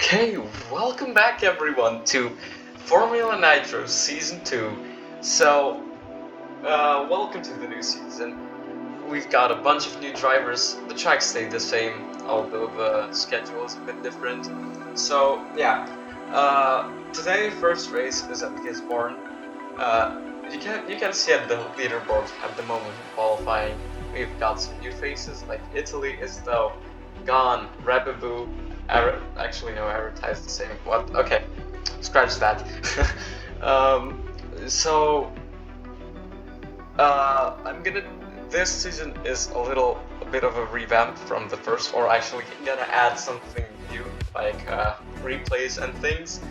Okay, welcome back everyone to Formula Nitro Season 2. Welcome to the new season. We've got a bunch of new drivers. The track stayed the same, although the schedule is a bit different. Today first race is at Gisborne. You can see at the leaderboard at the moment of qualifying, we've got some new faces like Italy is though gone, Rebaboo. Actually, no, advertised the same. What? Okay, scratch that. um, so, I'm gonna. This season is a bit of a revamp from the first, or actually gonna add something new, like replays and things.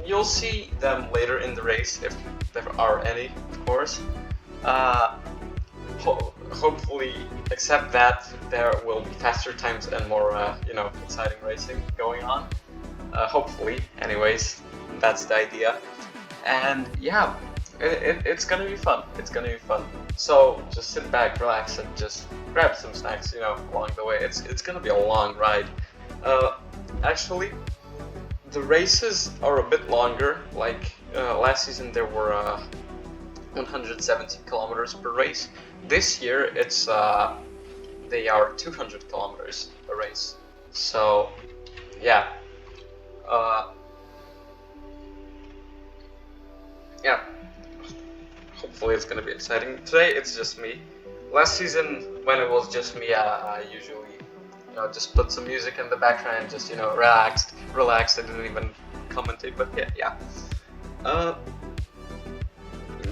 You'll see them later in the race if there are any, of course. Hopefully, except that there will be faster times and more, exciting racing going on. Hopefully, anyways, that's the idea. And yeah, it's gonna be fun. It's gonna be fun. So just sit back, relax, and just grab some snacks, along the way. It's gonna be a long ride. Actually, the races are a bit longer. Like last season, there were 170 kilometers per race. This year, they are 200 kilometers a race. So, yeah. Yeah. Hopefully, it's gonna be exciting. Today, it's just me. Last season, when it was just me, I usually, just put some music in the background and just, relaxed. I didn't even commentate, but yeah.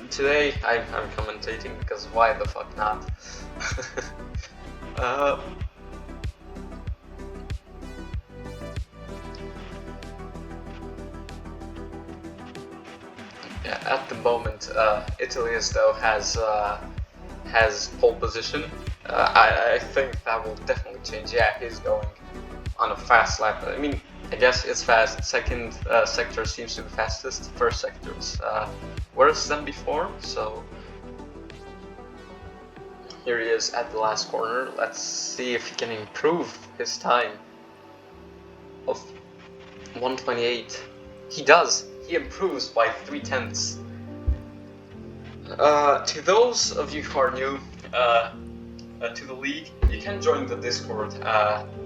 Today I'm commentating because why the fuck not? Yeah, at the moment, Italy though has pole position. I think that will definitely change. Yeah, he's going on a fast lap. I mean, I guess it's fast. Second sector seems to be fastest. First sector is worse than before. So here he is at the last corner. Let's see if he can improve his time of 1:28. He does. He improves by 3/10. To those of you who are new to the league, you can join the Discord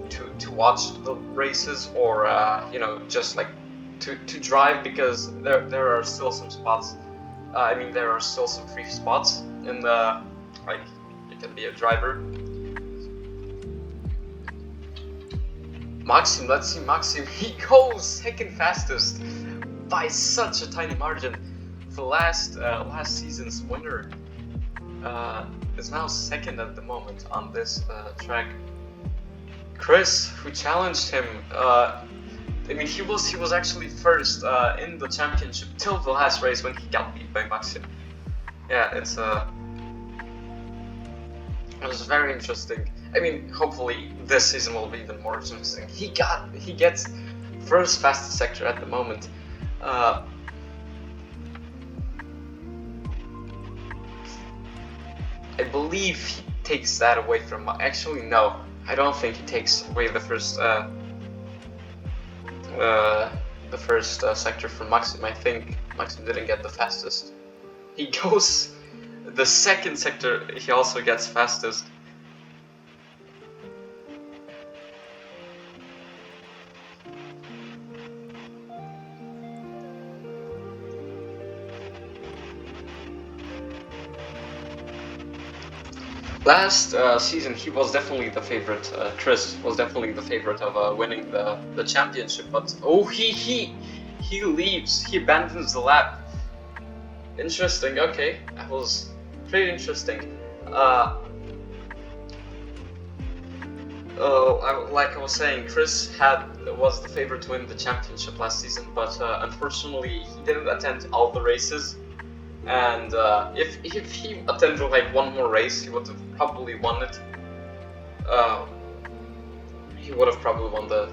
to watch the races or just like to drive, because there are still some spots. There are still some free spots in the, like, you can be a driver. Maxim, let's see Maxim. He goes second fastest by such a tiny margin. The last season's winner is now second at the moment on this track. Chris, who challenged him, he was actually first in the championship till the last race when he got beat by Maxim. Yeah, it was very interesting. Hopefully this season will be even more interesting. He gets first fastest sector at the moment. I believe he takes that away from. Actually, no, I don't think he takes away the first sector from Maxim. I think Maxim didn't get the fastest. He goes the second sector. He also gets fastest. Last season, he was definitely the favorite. Chris was definitely the favorite of winning the championship. But he leaves. He abandons the lap. Interesting. Okay, that was pretty interesting. Like I was saying, Chris was the favorite to win the championship last season, but unfortunately, he didn't attend all the races. And if he attended like one more race, he would have probably won it. He would have probably won the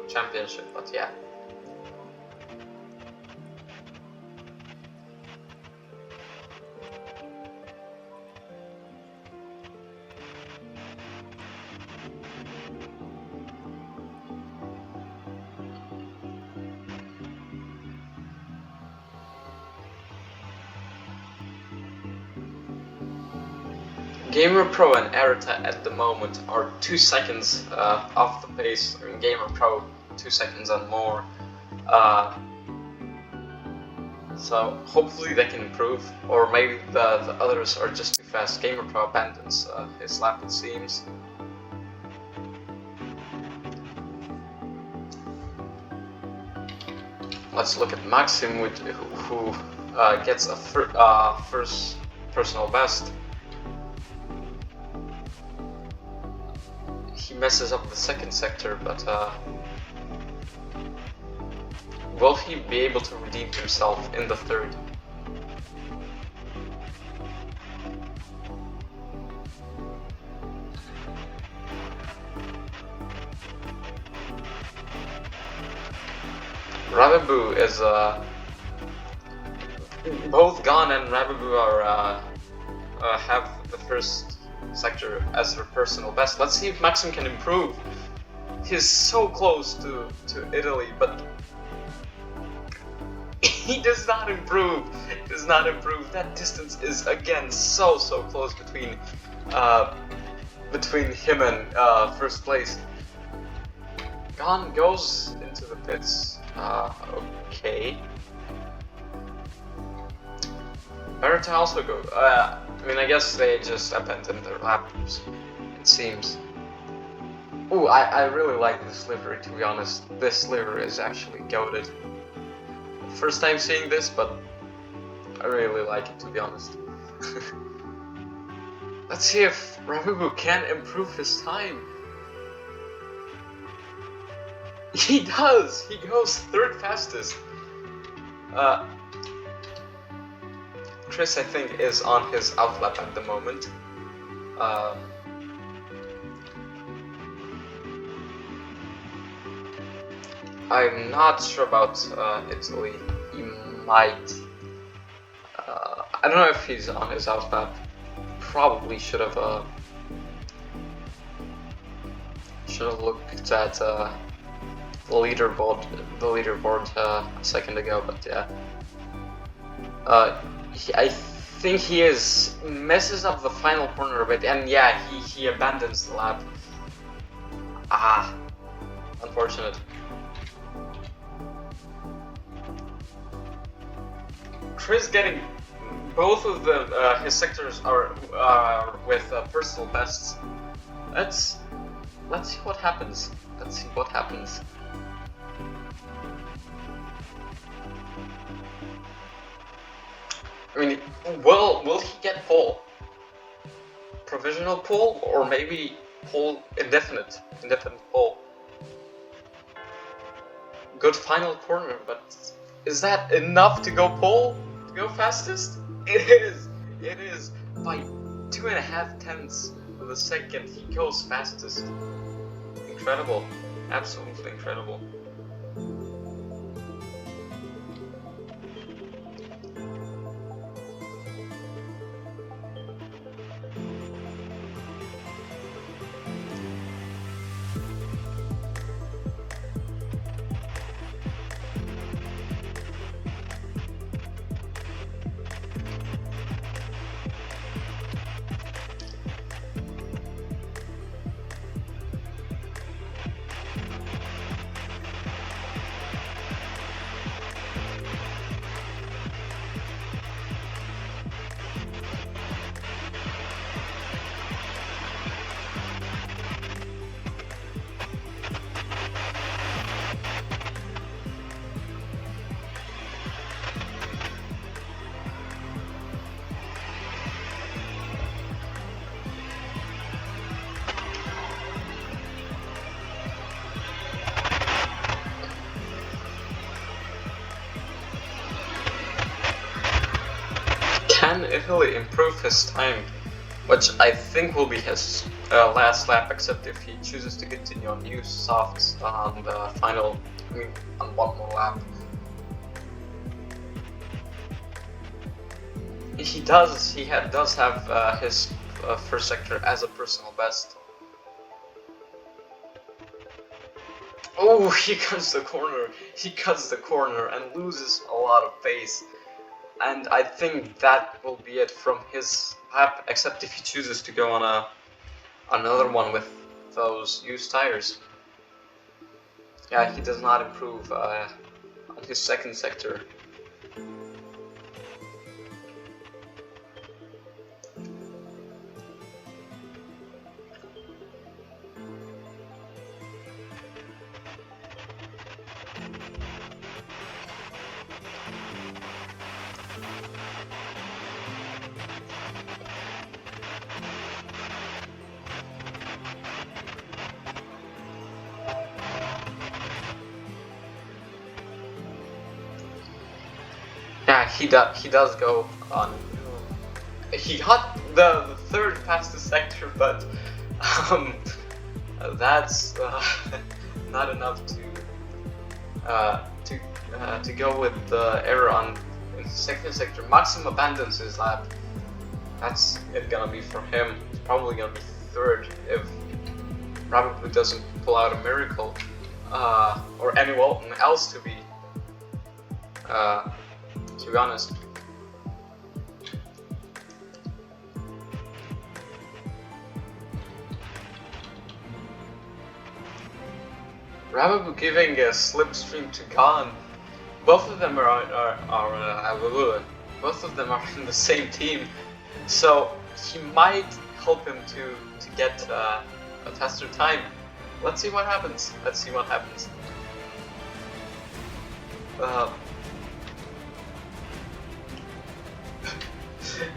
championship, but yeah. Gamer Pro and Arita at the moment are 2 seconds off the pace. I mean, Gamer Pro 2 seconds and more. So hopefully they can improve, or maybe the others are just too fast. Gamer Pro abandons his lap, it seems. Let's look at Maxim, who gets a first personal best. He messes up the second sector, but will he be able to redeem himself in the third? Rababu is both Gon and Rababu are have the first sector as their personal best. Let's see if Maxim can improve. He's so close to Italy, but he does not improve. He does not improve. That distance is again so close between him and first place. Gon goes into the pits. Okay. Arita also go. I mean, I guess they just abandoned their laps, it seems. Ooh, I really like this livery, to be honest. This livery is actually goated. First time seeing this, but I really like it, to be honest. Let's see if Rababu can improve his time. He does! He goes third fastest. Chris, I think, is on his outlap at the moment. I'm not sure about Italy. He might. I don't know if he's on his outlap. Probably should have looked at the leaderboard a second ago, but yeah. I think he messes up the final corner a bit, and yeah, he abandons the lap. Ah, unfortunate. Chris getting both of them. His sectors are with personal bests. Let's see what happens. Let's see what happens. I mean, will he get pole? Provisional pole, or maybe pole indefinite pole? Good final corner, but is that enough to go pole? To go fastest? It is! It is! By 2.5 tenths of a second, he goes fastest. Incredible. Absolutely incredible. Can Italy improve his time? Which I think will be his last lap, except if he chooses to continue on new softs on the final, on one more lap. He does have his first sector as a personal best. Oh, he cuts the corner and loses a lot of pace. And I think that will be it from his lap, except if he chooses to go on another one with those used tires. Yeah, he does not improve on his second sector. Yeah, he does go on. He got the third fastest sector, but that's not enough to go with the error on the second sector. Maxim abandons his lap. That's it gonna be for him. It's probably gonna be third if Rababu doesn't pull out a miracle, or anyone else to be honest. Rababu giving a slipstream to Khan. Both of them both of them are in the same team, so he might help him to get a faster time. Let's see what happens. Let's see what happens.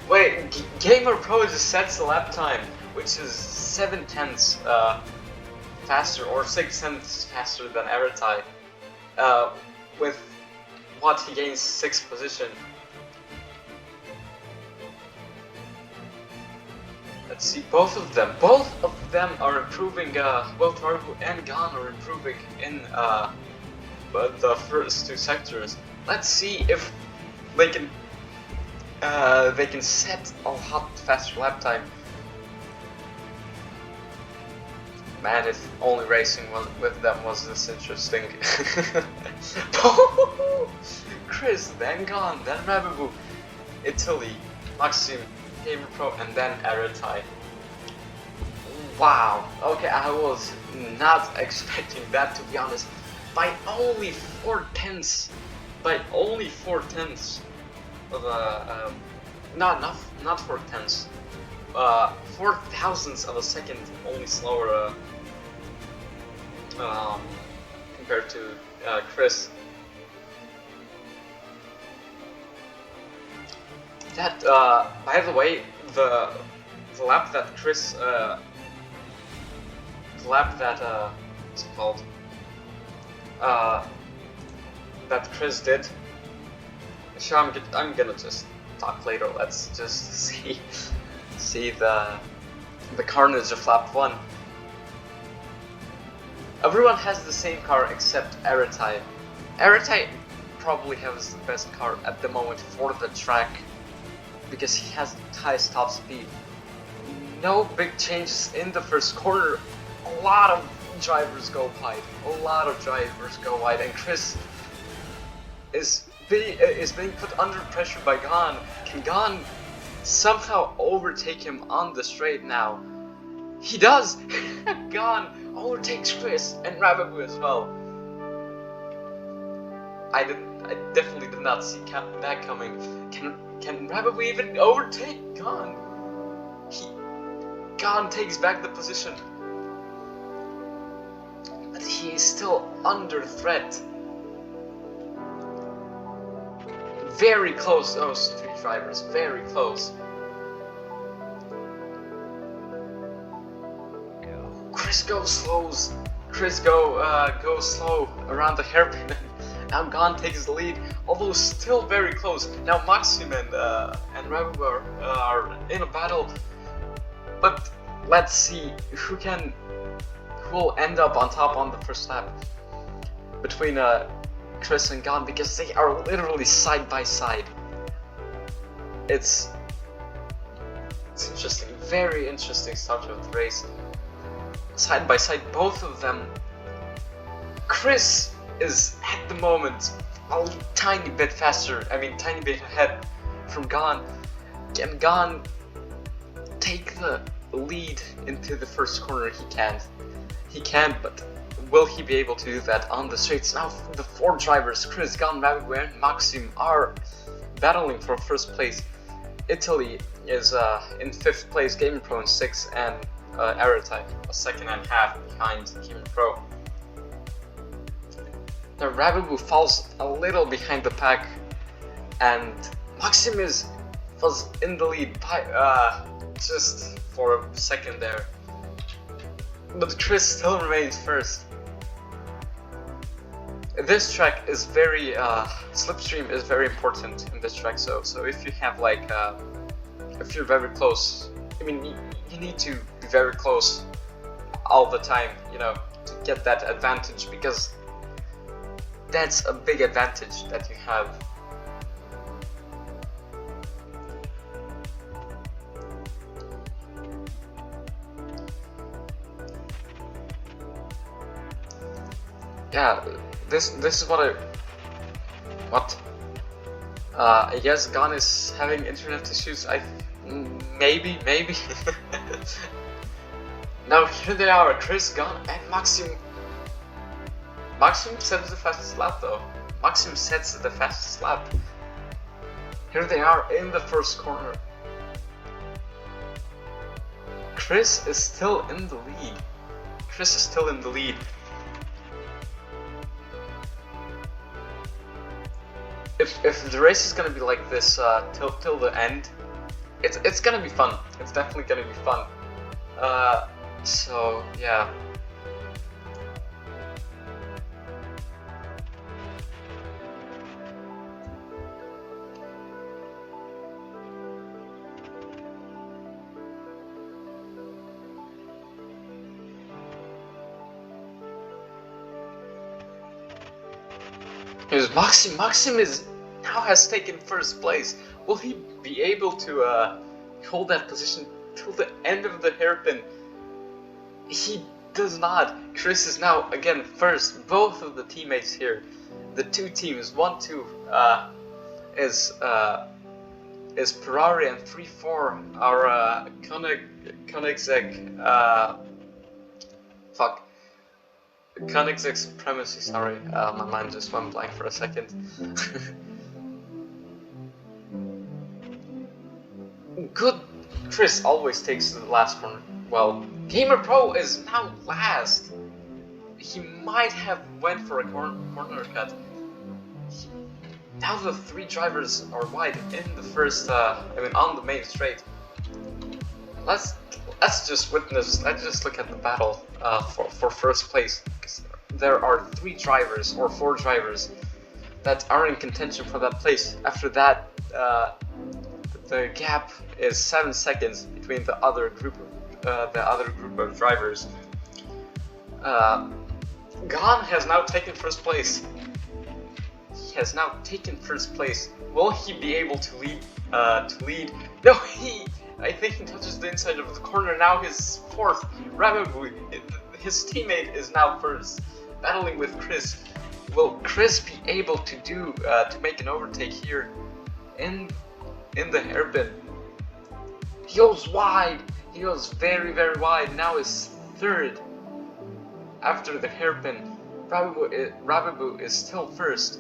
Wait, Gamer Pro just sets the lap time, which is 7/10 faster, or 6/10 faster than Aratai. With what, he gains 6th position. Let's see, both of them are improving. Both Rababu and Gan are improving in the first two sectors. Let's see if they can set a lot faster lap time. Man, if only racing with them was this interesting. Chris, then Gan, then Rababu, Italy, Maxim, Gamer Pro, and then Aratai. Wow. Okay, I was not expecting that, to be honest. By only 4/10. By only 4/10 of not 4/10. 4,000ths of a second only slower compared to Chris. That by the way, the lap that Chris what's it called? That Chris did. Sure, I'm gonna just talk later. Let's just see the carnage of lap 1. Everyone has the same car except Aratai. Aratai probably has the best car at the moment for the track because he has the highest top speed. No big changes in the first corner. A lot of drivers go wide. And Chris is being put under pressure by Gan. Can Gan somehow overtake him on the straight now? He does! Gan overtakes Chris and Rababu as well. I definitely did not see that coming. Can Rababu even overtake Gan? Gan takes back the position. But he is still under threat. Very close, those three drivers, very close. Chris goes slow around the hairpin. Now Gan takes the lead, although still very close. Now Maxim and Rababu are in a battle, but let's see who will end up on top on the first lap between Chris and Gan, because they are literally side by side. It's interesting, very interesting start of the race. Side by side, both of them. Chris is at the moment a tiny bit faster, I mean tiny bit ahead from Gon. Can Gon take the lead into the first corner? He can't. He can, but will he be able to do that on the straights? Now the 4 drivers, Chris, Gon, Rabiboux, and Maxim, are battling for first place. Italy is in 5th place, Gamer Pro in 6th, and Aerotype a 2.5 behind Gamer Pro. The Rabiboux falls a little behind the pack, and Maxim was in the lead by just for a second there. But Chris still remains first. This track is very slipstream is very important in this track. So if you have like if you're very close, I mean you need to be very close all the time, you know, to get that advantage, because that's a big advantage that you have. Yeah, this is what I guess Gon is having internet issues. Maybe. Now here they are, Chris, Gon, and Maxim. Maxim sets the fastest lap though. Maxim sets the fastest lap. Here they are in the first corner. Chris is still in the lead. If the race is gonna be like this till the end, it's gonna be fun. It's definitely gonna be fun. So yeah. Here's Maxim. Maxim now has taken first place. Will he be able to hold that position till the end of the hairpin? He does not. Chris is now again first. Both of the teammates here, the 2 teams, 1-2 is Ferrari, and 3-4 are Koenigsegg. Koenigsegg Supremacy, sorry, my mind just went blank for a second. Good, Chris always takes the last corner. Well, Gamer Pro is now last. He might have went for a corner cut. Now the 3 drivers are wide in the first, on the main straight. Let's just look at the battle for first place. There are 3 drivers or 4 drivers that are in contention for that place. After that, the gap is 7 seconds between the other group of drivers. Gon has now taken first place. He has now taken first place. Will he be able to lead? No, I think he touches the inside of the corner. Now he's 4th. Rabiboux, his teammate, is now first, battling with Chris. Will Chris be able to to make an overtake here in the hairpin? He goes wide. He goes very, very wide. Now is 3rd after the hairpin. Rabiboux is still first.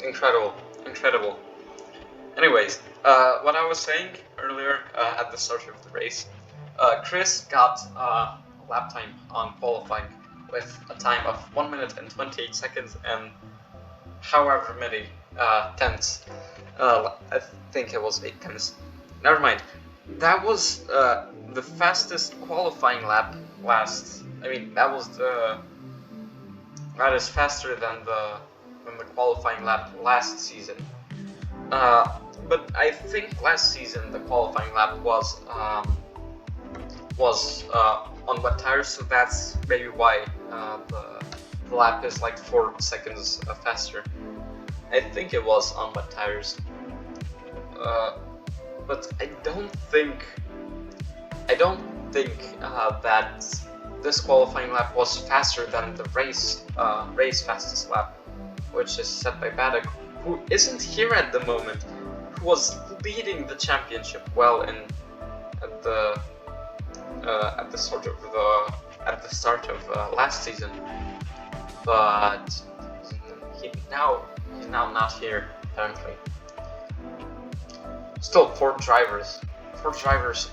Incredible. Anyways, what I was saying earlier at the start of the race, Chris got a lap time on qualifying with a time of 1 minute and 28 seconds and however many tenths. I think it was 8 tenths. Never mind. That was the fastest qualifying lap that is faster than the qualifying lap last season. But I think last season the qualifying lap was on wet tires, so that's maybe why the lap is like 4 seconds faster. I think it was on wet tires, but I don't think that this qualifying lap was faster than the race fastest lap, which is set by Baddock, who isn't here at the moment, who was leading the championship well at the start of last season, but he's now not here apparently. Still, four drivers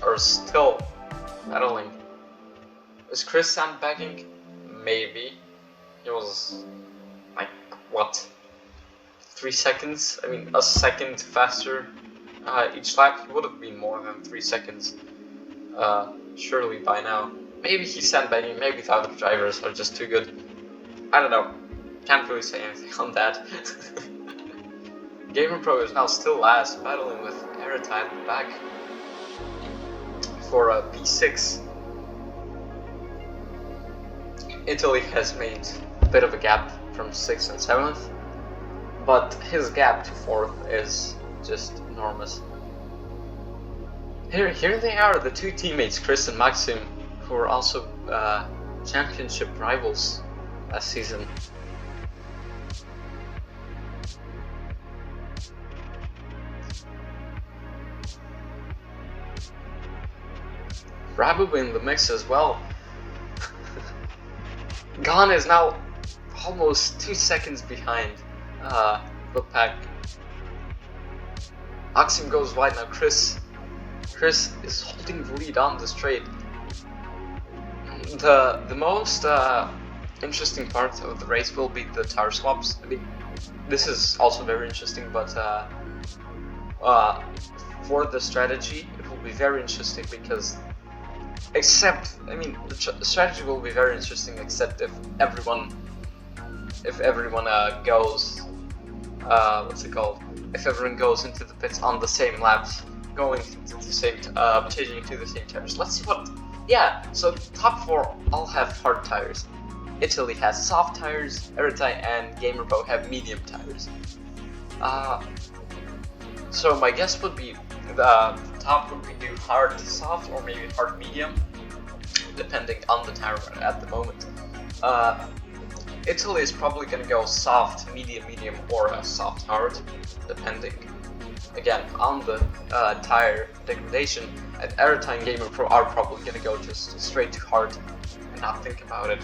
are still battling. Is Chris sandbagging? Maybe. He was like what? 3 seconds? I mean, a second faster each lap. He would have been more than 3 seconds. Surely by now. Maybe he's sandbagging, maybe the other drivers are just too good. I don't know. Can't really say anything on that. GamerPro is now still last, battling with Erita in the back for P6. Italy has made a bit of a gap from 6th and 7th, but his gap to 4th is just enormous. Here they are, the two teammates, Chris and Maxim, who are also championship rivals last season. Rabu in the mix as well. Gan is now almost 2 seconds behind the pack. Maxim goes wide now. Chris is holding the lead on the straight. The most interesting part of the race will be the tire swaps. I mean, this is also very interesting, but for the strategy, it will be very interesting because, the strategy will be very interesting except if everyone goes, if everyone goes into the pits on the same laps, going to the same, changing to the same tires. Let's see what. Yeah, so top 4 all have hard tires. Italy has soft tires, Erita and GamerPro have medium tires. So my guess would be the top would be do hard soft or maybe hard medium, depending on the tire at the moment. Italy is probably gonna go soft, medium, or soft hard, depending again on the tire degradation. And Erita and GamerPro are probably gonna go just straight to hard and not think about it.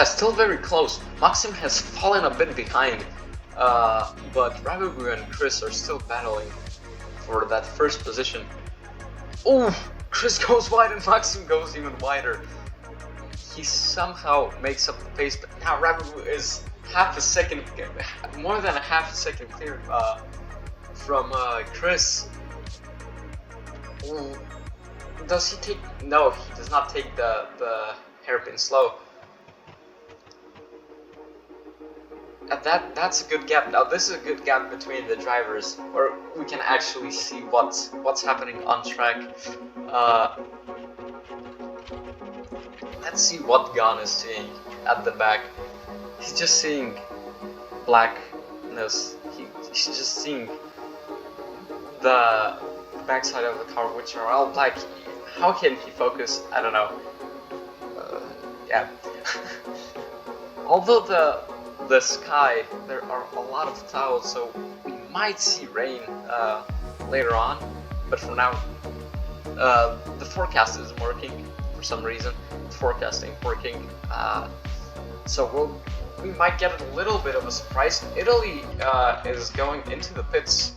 Still very close. Maxim has fallen a bit behind, but Rabu and Chris are still battling for that first position. Oh, Chris goes wide and Maxim goes even wider. He somehow makes up the pace, but now Rabu is more than a half a second clear from Chris. Ooh. Does he take? No, he does not take the hairpin slow. That's a good gap. Now this is a good gap between the drivers, where we can actually see what's happening on track. Let's see what Gan is seeing at the back. He's just seeing blackness. He's just seeing the backside of the car, which are all black. How can he focus? I don't know. Yeah. Although the sky, there are a lot of clouds, so we might see rain later on, but for now the forecast isn't working for some reason. The forecasting working, so we might get a little bit of a surprise. Italy is going into the pits.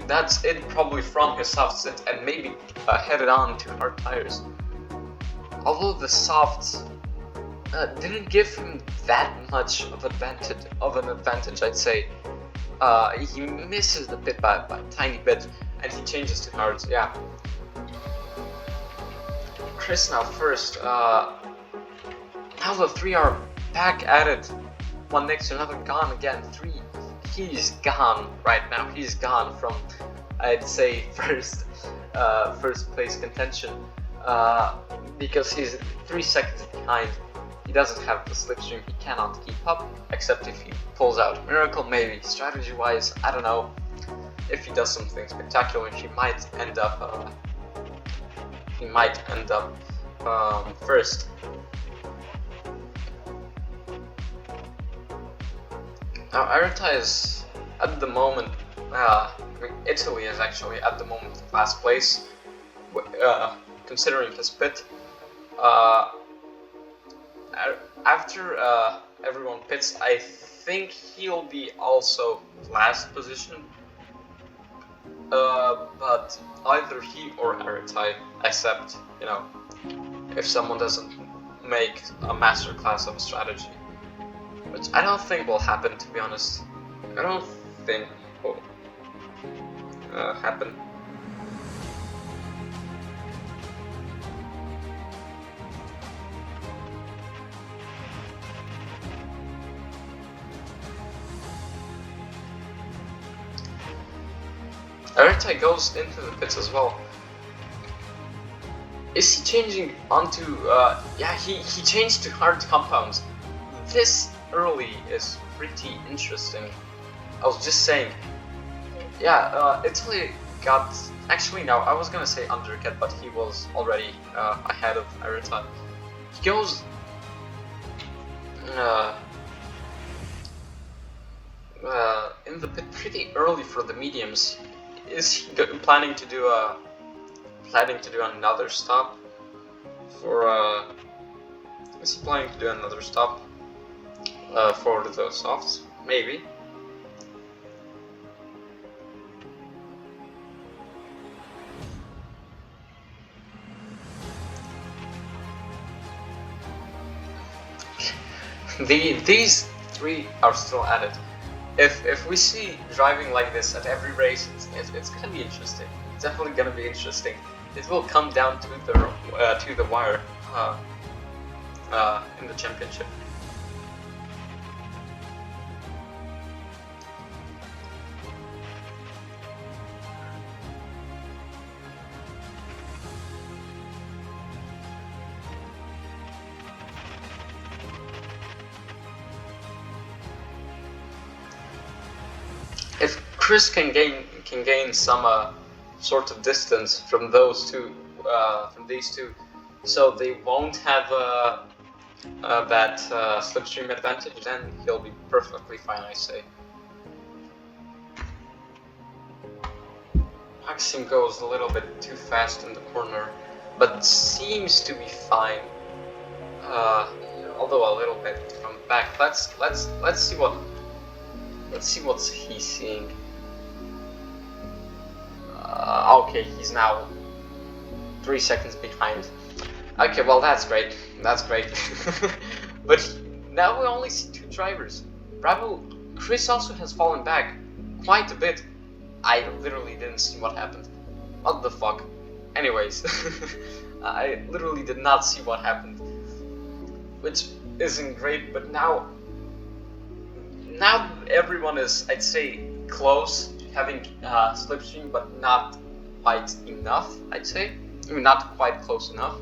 That's it, probably from his soft stint, and maybe headed on to hard tires. Although the softs didn't give him that much of an advantage, I'd say. He misses the pit by a tiny bit, and he changes to hards. Yeah. Chris now first. Now the 3 are back at it. One next to another, gone again. 3. He's gone right now. He's gone from, I'd say, first place contention, because he's 3 seconds behind. He he doesn't have the slipstream, he cannot keep up, except if he pulls out a miracle, maybe strategy-wise, I don't know. If he does something spectacular, he might end up first. Now Arata is at the moment, Italy is actually at the moment last place, considering his pit. After everyone pits, I think he'll be also last position. But either he or Aratai, except, you know, if someone doesn't make a masterclass of strategy. Which I don't think will happen, to be honest. I don't think will happen. Aratai goes into the pits as well. Is he changing onto, yeah, he changed to hard compounds. This early is pretty interesting. I was just saying, yeah, Italy got, actually no, I was gonna say undercut, but he was already ahead of Arata. He goes, in the pit pretty early for the mediums. Is he planning to do another stop for is he planning to do another stop for the softs? Maybe. These three are still at it. If we see driving like this at every race, it's gonna be interesting. It's definitely gonna be interesting. It will come down to the wire in the championship. If Chris can gain some sort of distance from those two, from these two, so they won't have that slipstream advantage, then he'll be perfectly fine, I say. Maxim goes a little bit too fast in the corner, but seems to be fine. Although a little bit from the back. Let's see what. Let's see what he's seeing. Okay, he's now 3 seconds behind. Okay, well that's great. That's great. But now we only see two drivers. Bravo, Chris also has fallen back quite a bit. I literally didn't see what happened. What the fuck? Anyways, I literally did not see what happened. Which isn't great, but now everyone is, I'd say, close, having slipstream, but not quite enough, I'd say. I mean, not quite close enough.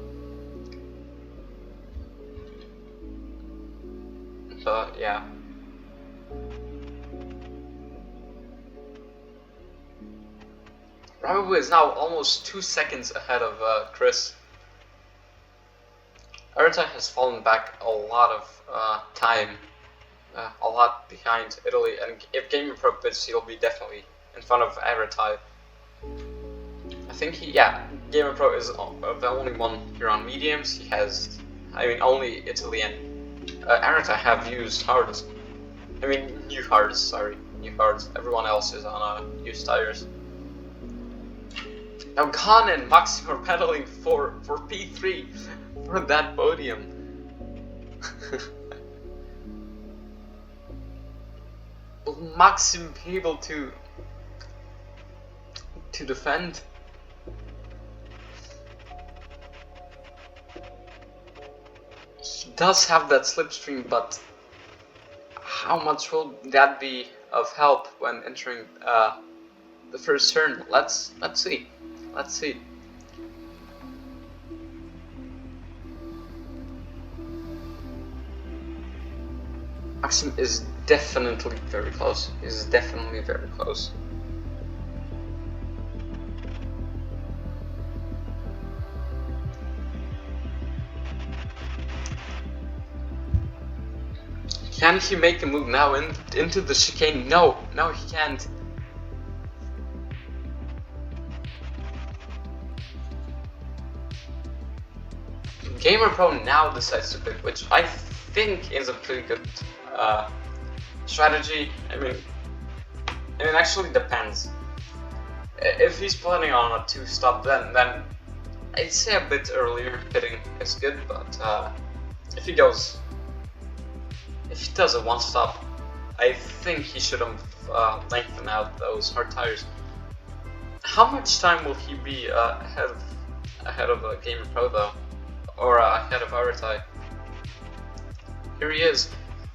But yeah. Bravo is now almost 2 seconds ahead of Chris. Arata has fallen back a lot of time. A lot behind Italy, and if Gamer Pro pits, he'll be definitely in front of Arata. I think Gamer Pro is the only one here on mediums. He has, I mean, only Italy and Arata have used hards. I mean, new hards, sorry, new hards. Everyone else is on used tires. Now Khan and Maxim are pedaling for P3 for that podium. Will Maxim be able to defend? He does have that slipstream, but how much will that be of help when entering the first turn? Let's see. Let's see. Maxim is definitely very close. He's definitely very close. Can he make a move now into the chicane? No, no, he can't. Gamer Pro now decides to quit, which I think is a pretty good strategy. I mean, it actually depends. If he's planning on a 2-stop, then I'd say a bit earlier hitting is good. But if he does a 1-stop, I think he should have lengthened out those hard tires. How much time will he be ahead of Gamer Pro though, or ahead of Aratai? Here he is,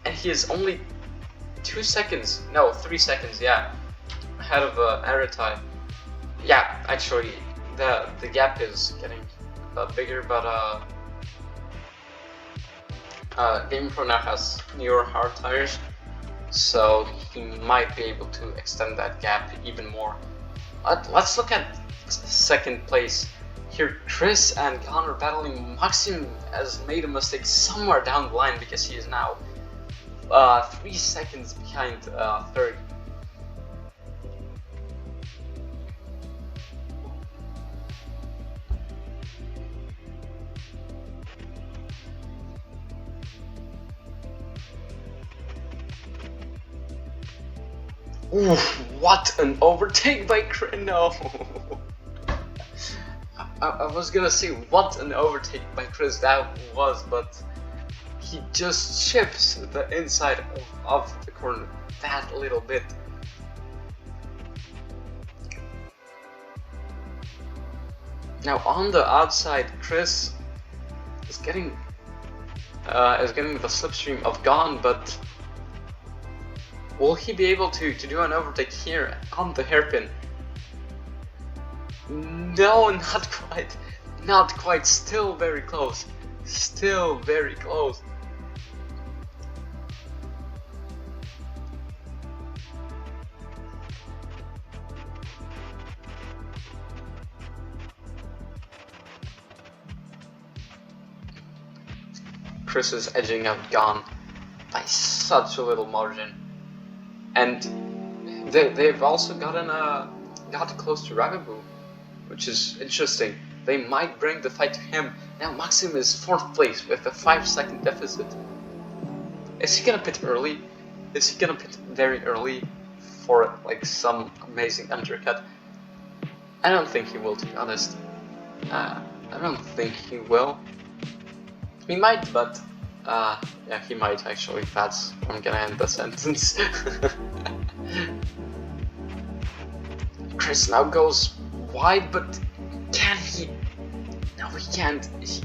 and he is only 2 seconds, no, 3 seconds, yeah, ahead of Aratai. Yeah, actually, the gap is getting bigger, but Gamer Pro now has newer hard tires, so he might be able to extend that gap even more. Let's look at second place. Here, Chris and Connor battling. Maxim has made a mistake somewhere down the line because he is now 3 seconds behind third. Oof, what an overtake by Chris! No! I was gonna say what an overtake by Chris that was, but he just chips the inside of the corner that little bit. Now on the outside, Chris is getting the slipstream of Gone, but will he be able to do an overtake here on the hairpin? No, not quite. Not quite. Still very close. Still very close. Chris is edging out Gone by such a little margin. And they've also got close to Ragabu, which is interesting. They might bring the fight to him. Now Maxim is 4th place with a 5-second deficit. Is he gonna pit early? Is he gonna pit very early for like some amazing undercut? I don't think he will, to be honest. I don't think he will. He might, but yeah, he might actually. That's I'm gonna end the sentence. Chris now goes wide, but can he? No, he can't. He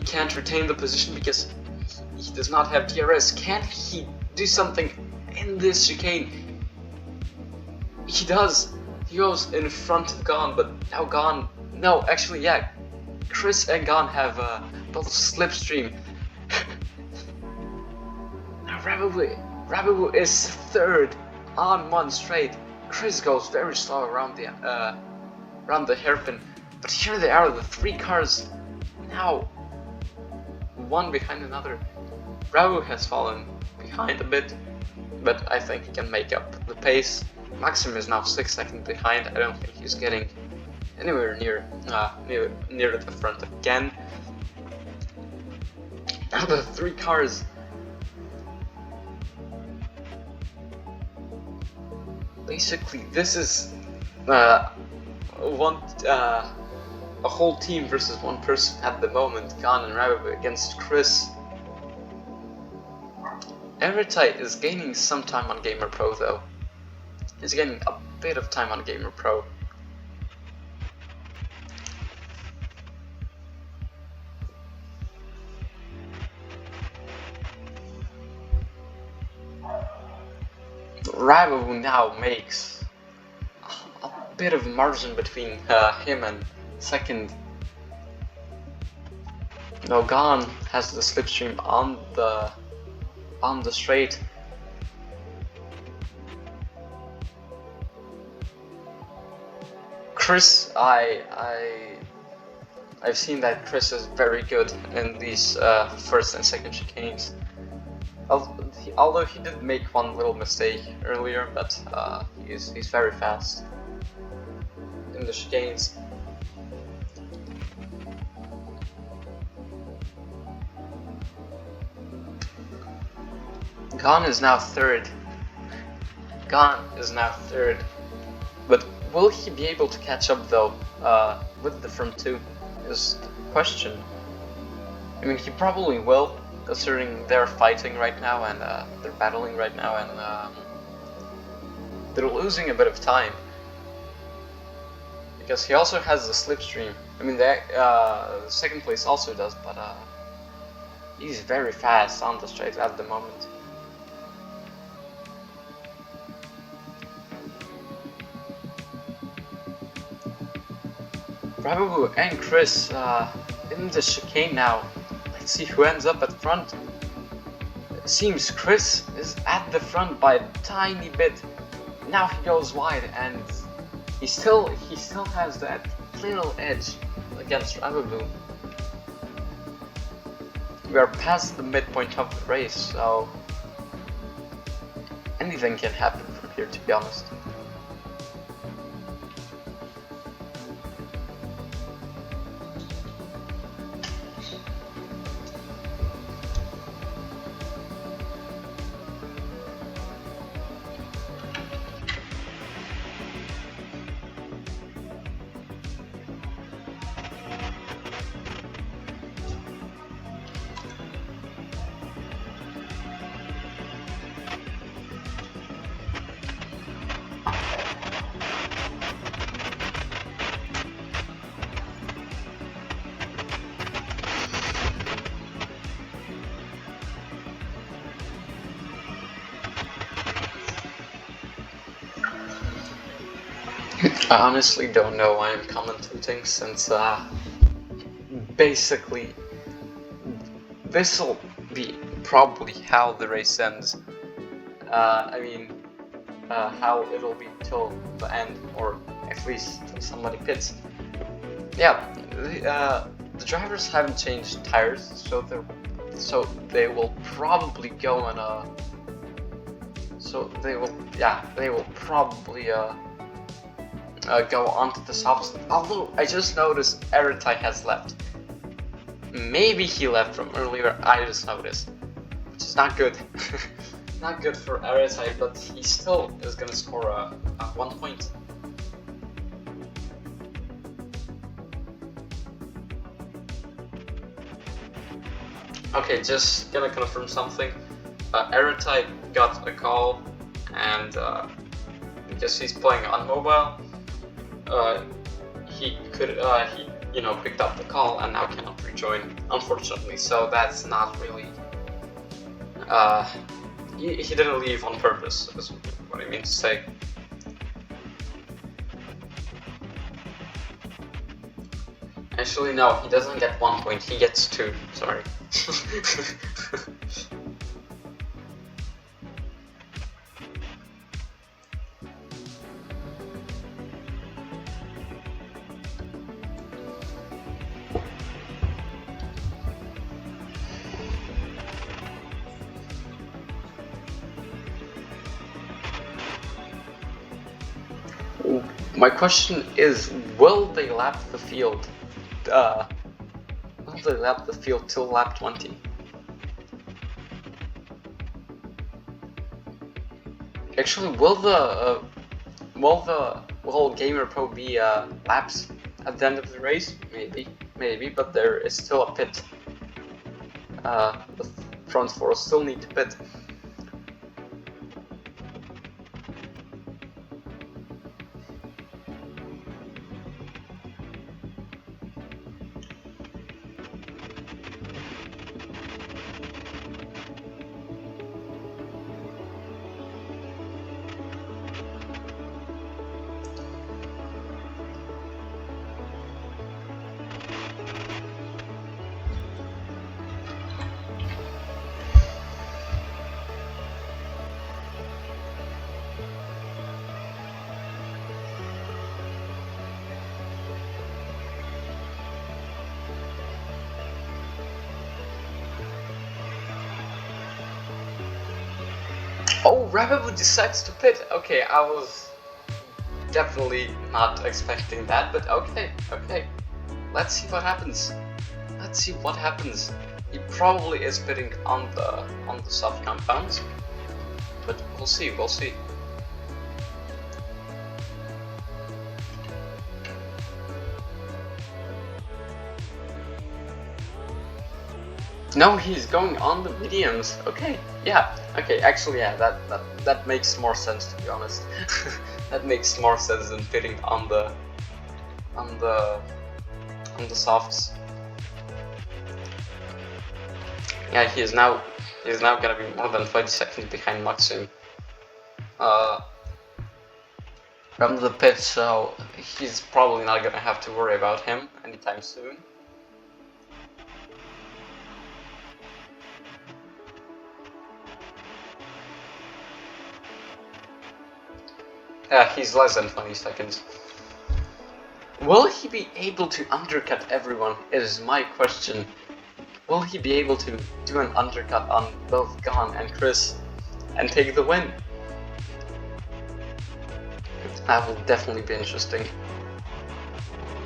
can't retain the position because he does not have DRS. Can he do something in this chicane? He does. He goes in front of Gone, but now Gone. No, actually, yeah. Chris and Gone have both slipstream. Now Rababu is 3rd on 1 straight. Chris goes very slow around the hairpin, but here they are, the 3 cars now, one behind another. Rababu has fallen behind a bit, but I think he can make up the pace. Maxim is now 6 seconds behind. I don't think he's getting anywhere near the front again. Now the 3 cars. Basically, this is a whole team versus one person at the moment. Gone and Rababu against Chris. Aratai is gaining some time on Gamer Pro though. He's getting a bit of time on Gamer Pro. Rababu now makes a bit of margin between him and second. No, Gon has the slipstream on the straight. Chris, I've seen that Chris is very good in these first and second chicanes. Although he did make one little mistake earlier, but he's very fast in the chicanes. Gon is now third. But will he be able to catch up though with the front two is the question. I mean, he probably will, considering they're fighting right now and they're battling right now, and they're losing a bit of time. Because he also has the slipstream. I mean, the second place also does, but he's very fast on the straight at the moment. Rababu and Chris in the chicane now. Let's see who ends up at front. It seems Chris is at the front by a tiny bit. Now he goes wide, and he still has that little edge against Rababu. We are past the midpoint of the race, so anything can happen from here, to be honest. I honestly don't know why I'm commentating, since basically this'll be probably how the race ends. I mean, how it'll be till the end, or at least till somebody pits. Yeah, the drivers haven't changed tires, so they will probably go on a. So they will probably go onto the soft. Although I just noticed Eretai has left. Maybe he left from earlier, I just noticed. Which is not good. Not good for Eretai, but he still is gonna score a 1 point. Okay, just gonna confirm something. Eretai got a call, and because he's playing on mobile, he picked up the call and now cannot rejoin, unfortunately. So that's not really. He didn't leave on purpose, is what I mean to say. Actually, no, he doesn't get 1 point, he gets 2, sorry. My question is, will they lap the field? Will they lap the field till lap 20? Actually, will Gamer Pro be laps at the end of the race? Maybe, but there is still a pit. The front four still need to pit. Oh, Rabibu decides to pit. Okay, I was definitely not expecting that, but okay. Let's see what happens. He probably is pitting on the soft compounds, but we'll see. No, he's going on the mediums. Okay, yeah. Okay, actually, yeah. That makes more sense, to be honest. That makes more sense than pitting on the softs. Yeah, he is now gonna be more than 20 seconds behind Maxim from the pit, so he's probably not gonna have to worry about him anytime soon. Yeah, he's less than 20 seconds. Will he be able to undercut everyone is my question. Will he be able to do an undercut on both Gon and Chris and take the win? That will definitely be interesting.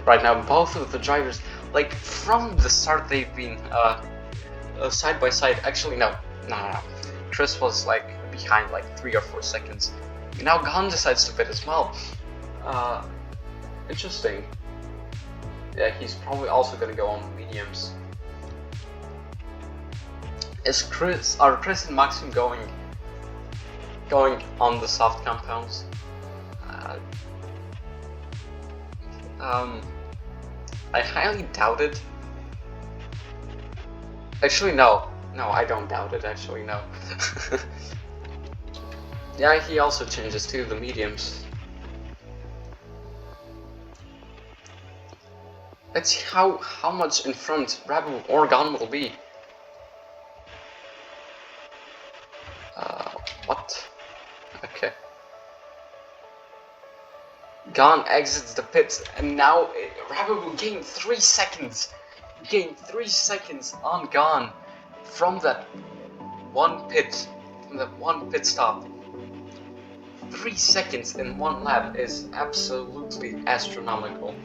Right now, both of the drivers, like from the start, they've been side by side. Actually, no. Chris was like behind like 3 or 4 seconds. Now Gon decides to pit as well. Interesting. Yeah, he's probably also gonna go on mediums. Are Chris and Maxim going on the soft compounds? I highly doubt it. Actually, no, I don't doubt it. Actually, no. Yeah, he also changes to the mediums. Let's see how much in front Rabibu or Gon will be. What? Okay. Gon exits the pit, and now Rabibu gained 3 seconds. On Gon from that one pit stop. 3 seconds in one lap is absolutely astronomical.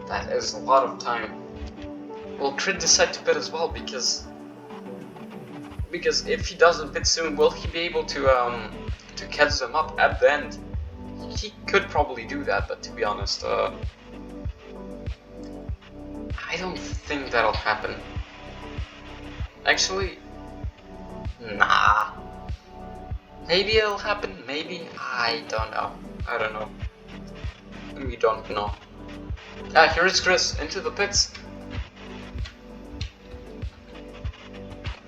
That is a lot of time. Will Crit decide to pit as well? Because if he doesn't pit soon, will he be able to catch them up at the end? He could probably do that, but to be honest, I don't think that'll happen. Actually, nah. Maybe it'll happen, maybe. I don't know. We don't know. Here is Chris into the pits.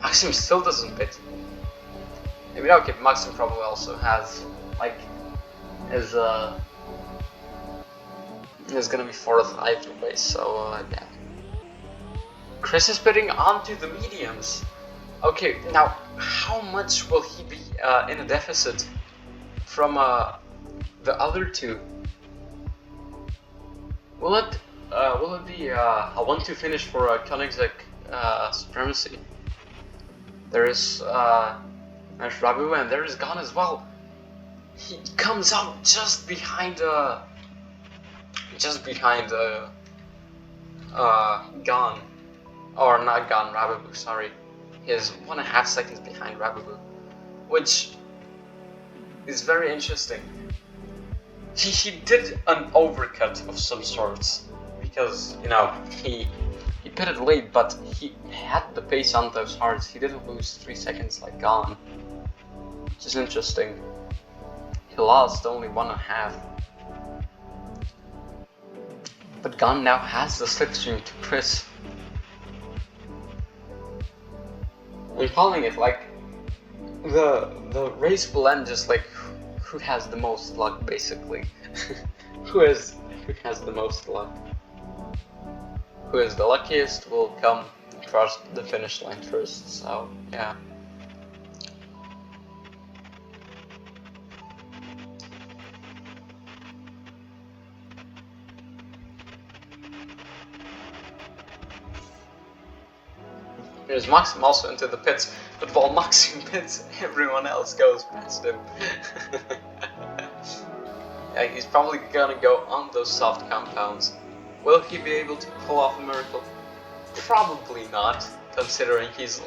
Maxim still doesn't pit. Maybe okay, Maxim probably also has like is gonna be 4th either way, so yeah. Chris is pitting onto the mediums. Okay, now how much will he be in a deficit from the other two? Will it be a 1-2 finish for Koenigsegg Supremacy? There's Rabibu and there is Gon as well. He comes out just behind Gon, or not Gon, Rabibu. Sorry, he is 1.5 seconds behind Rabibu, which is very interesting. He did an overcut of some sorts because he pitted late, but he had the pace on those hards. He didn't lose 3 seconds like Gon, which is interesting. He lost only 1.5. But Gon now has the slipstream to Chris. I'm calling it like the race will end just like who has the most luck, basically. who has the most luck. Who is the luckiest will come across the finish line first, so yeah. There's Maxim also into the pits, but while Maxim pits, everyone else goes past him. Yeah, he's probably gonna go on those soft compounds. Will he be able to pull off a miracle? Probably not, considering he's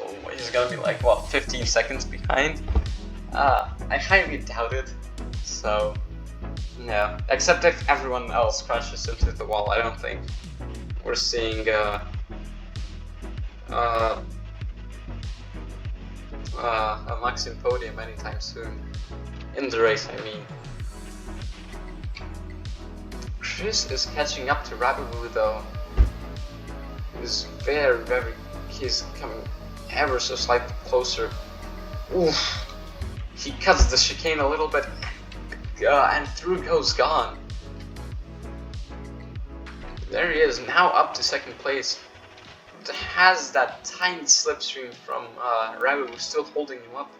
gonna be like, what, 15 seconds behind? I highly doubt it, so yeah. Except if everyone else crashes into the wall, I don't think we're seeing a Maxim podium anytime soon. In the race, I mean. Chris is catching up to Rabibu though. He's he's coming ever so slightly closer. Oof. He cuts the chicane a little bit, and through goes Gone. There he is, now up to second place. It has that tiny slipstream from Rabibu still holding him up.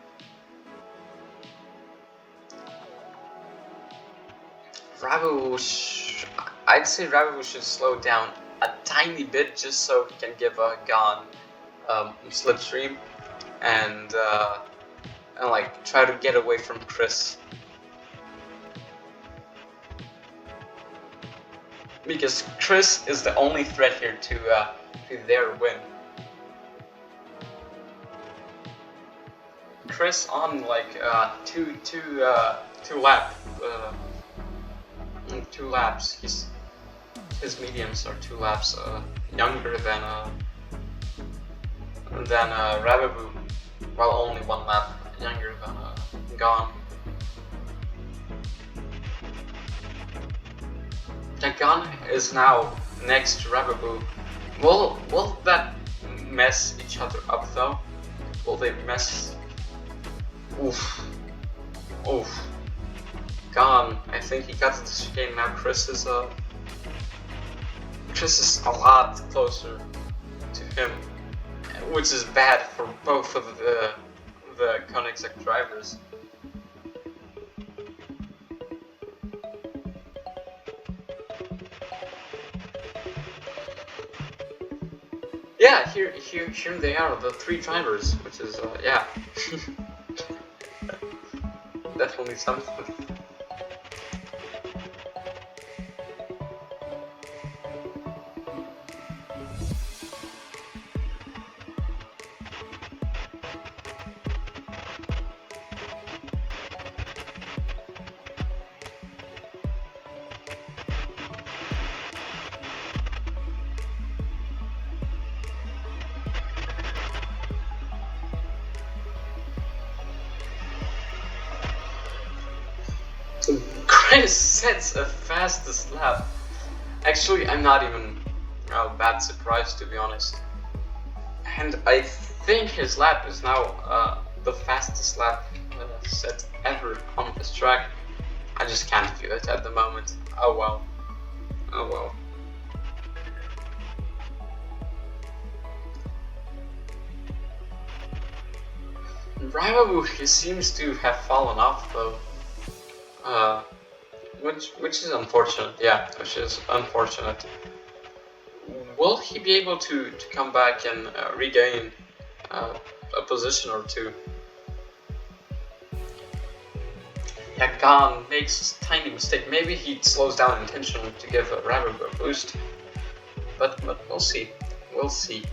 I'd say Rabibu should slow down a tiny bit just so he can give a Gone slipstream and like try to get away from Chris. Because Chris is the only threat here to their win. Chris on like two laps. His mediums are 2 laps younger than Rabibu, while only 1 lap younger than Gone. Gone is now next to Rabibu. Will that mess each other up though? Will they mess? Oof. Gone. I think he got the chicane now. Chris is a lot closer to him, which is bad for both of the Koenigsegg drivers. Yeah, here they are, the 3 drivers, which is yeah, definitely something. Chris sets a fastest lap. Actually, I'm not even that surprised, to be honest. And I think his lap is now the fastest lap set ever on this track. I just can't feel it at the moment. Oh well. Rabibu, he seems to have fallen off though. Which is unfortunate, yeah, which is unfortunate. Will he be able to come back and regain a position or 2? Yeah, Gone makes a tiny mistake. Maybe he slows down intentionally to give Rabibu a boost, but we'll see. We'll see.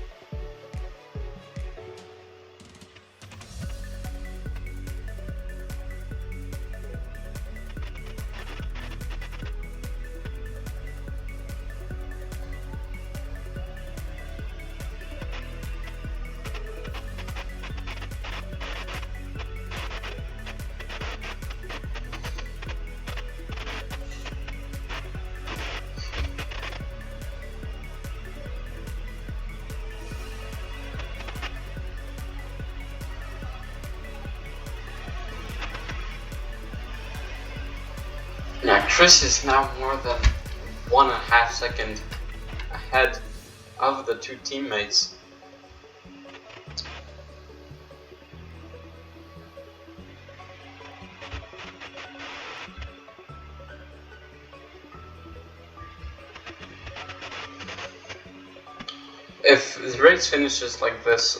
Yeah, Chris is now more than 1.5 seconds ahead of the 2 teammates. if the race finishes like this,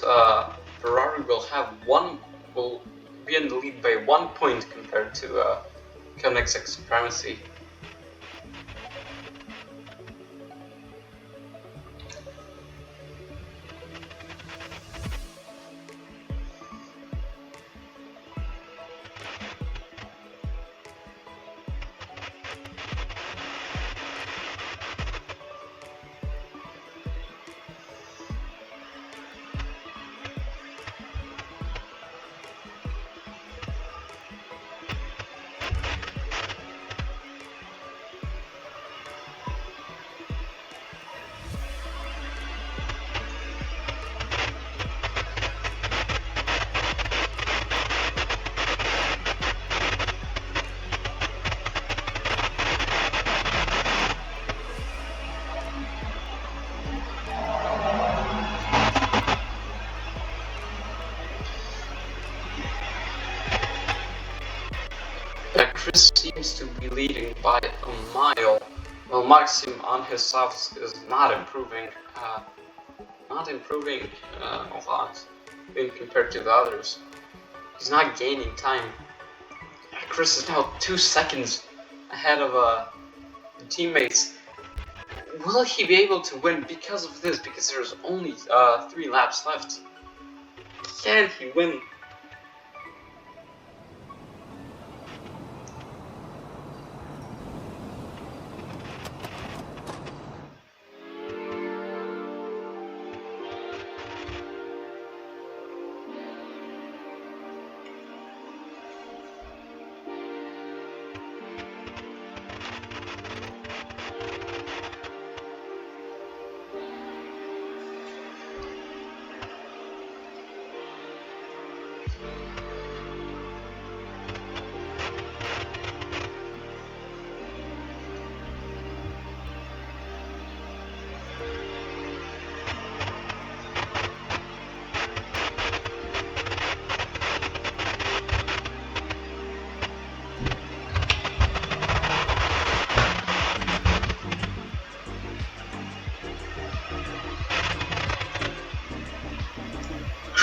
Ferrari will be in the lead by 1 point compared to Koenigsegg's supremacy. Chris seems to be leading by a mile, while Maxim on his softs is not improving a lot when compared to the others. He's not gaining time. Chris is now 2 seconds ahead of teammates. Will he be able to win because of this? Because there's only 3 laps left. Can he win?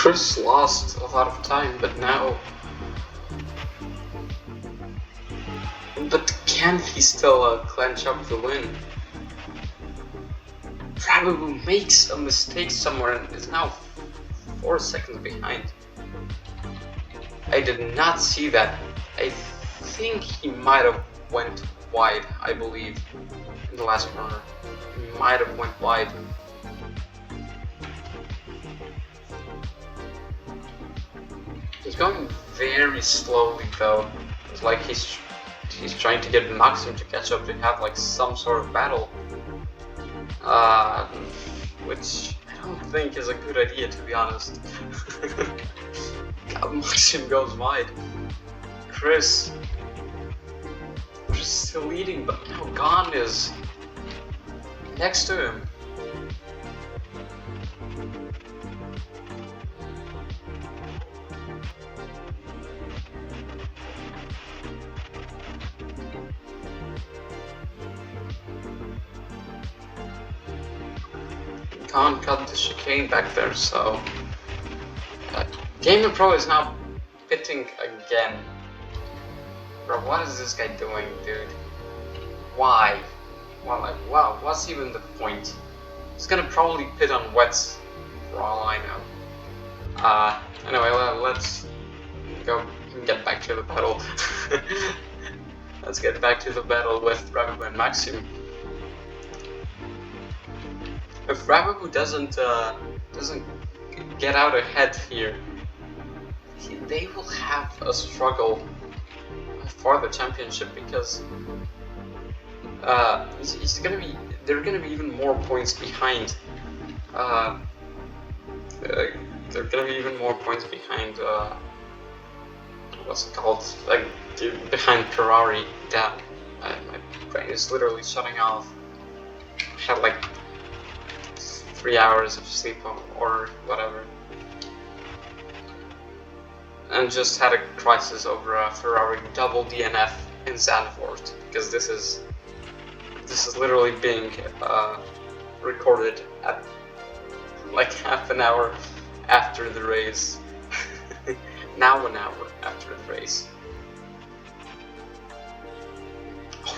Chris lost a lot of time, but now... But can he still clench up the win? Probably makes a mistake somewhere and is now 4 seconds behind. I did not see that. I think he might have went wide, I believe, in the last corner. He might have went wide. He's going very slowly though. It's like he's trying to get Maxim to catch up to have like some sort of battle. Which I don't think is a good idea, to be honest. God, Maxim goes wide. Chris still leading, but now Gon is next to him. Can't cut the chicane back there, so Gamer Pro is now pitting again. Bro, what is this guy doing, dude? Why? Well, like, wow, what's even the point? He's gonna probably pit on wets, for all I know. Anyway, let's go and get back to the battle. Let's get back to the battle with Rabibu and Maxim. If Rabibu doesn't get out ahead here, they will have a struggle for the championship because they're gonna be even more points behind. They're gonna be even more points behind. What's it called? Like behind Ferrari. Damn, my brain is literally shutting off. I had like 3 hours of sleep or whatever, and just had a crisis over a Ferrari double DNF in Zandvoort, because this is literally being recorded at like half an hour after the race. Now an hour after the race.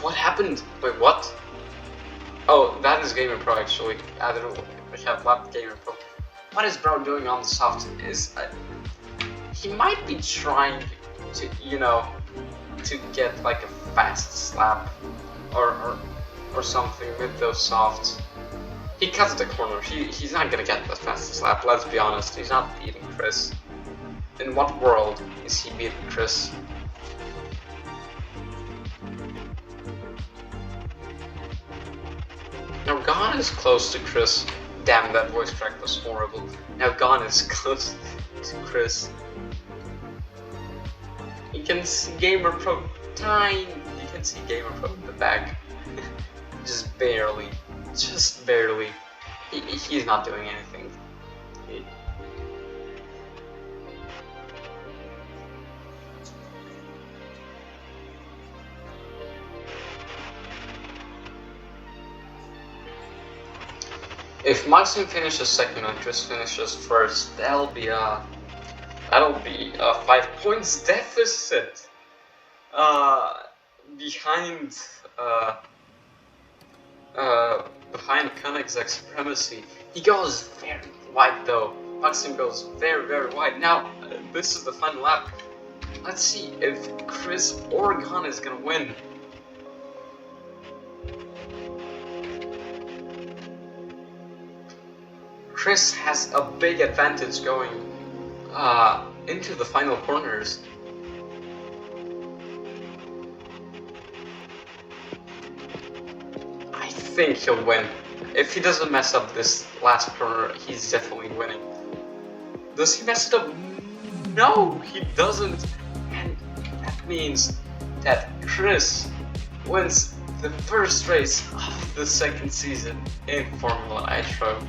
What happened? Wait, what? Oh, that is Gamer Pro actually. I don't know. We have left Gamer Pro. What is Bro doing on the soft? He might be trying to, you know, to get like a fast slap or something with those softs. He cuts the corner. He's not gonna get the fast slap. Let's be honest. He's not beating Chris. In what world is he beating Chris? Now Gon is close to Chris. Damn, that voice crack was horrible. Now Gon is close to Chris. You can see Gamer Pro tiny. You can see Gamer Pro in the back. Just barely. Just barely. He's not doing anything. If Maxim finishes second and Chris finishes first, that'll be a 5 points deficit behind Koenigsegg's supremacy. He goes very wide though. Maxim goes very, very wide. Now this is the final lap. Let's see if Chris or Gon is gonna win. Chris has a big advantage going into the final corners. I think he'll win. If he doesn't mess up this last corner, he's definitely winning. Does he mess it up? No, he doesn't. And that means that Chris wins the first race of the second season in Formula Nitro.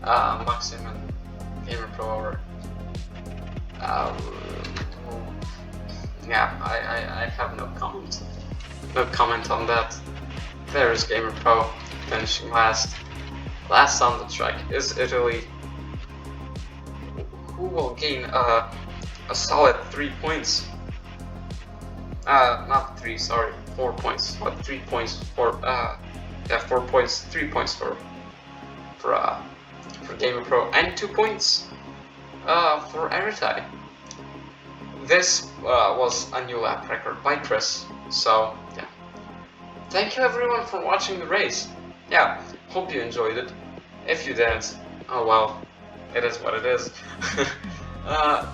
Maxim and Gamer Pro are, yeah, I have no comment on that. There is Gamer Pro finishing last. Last on the track is Italy, who will gain a solid 3 points. Not 3, sorry, 4 points. But 3 points for 4 points, 3 points for Gamer Pro, and 2 points for Eritai. This was a new lap record by Chris, so yeah. Thank you everyone for watching the race. Yeah, hope you enjoyed it. If you didn't, oh well, it is what it is.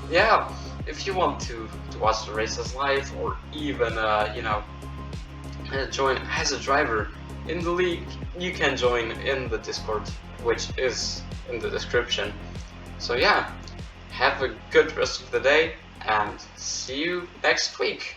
Yeah, if you want to watch the races live, or even you know, join as a driver in the league, you can join in the Discord, which is in the description. So yeah, have a good rest of the day and see you next week.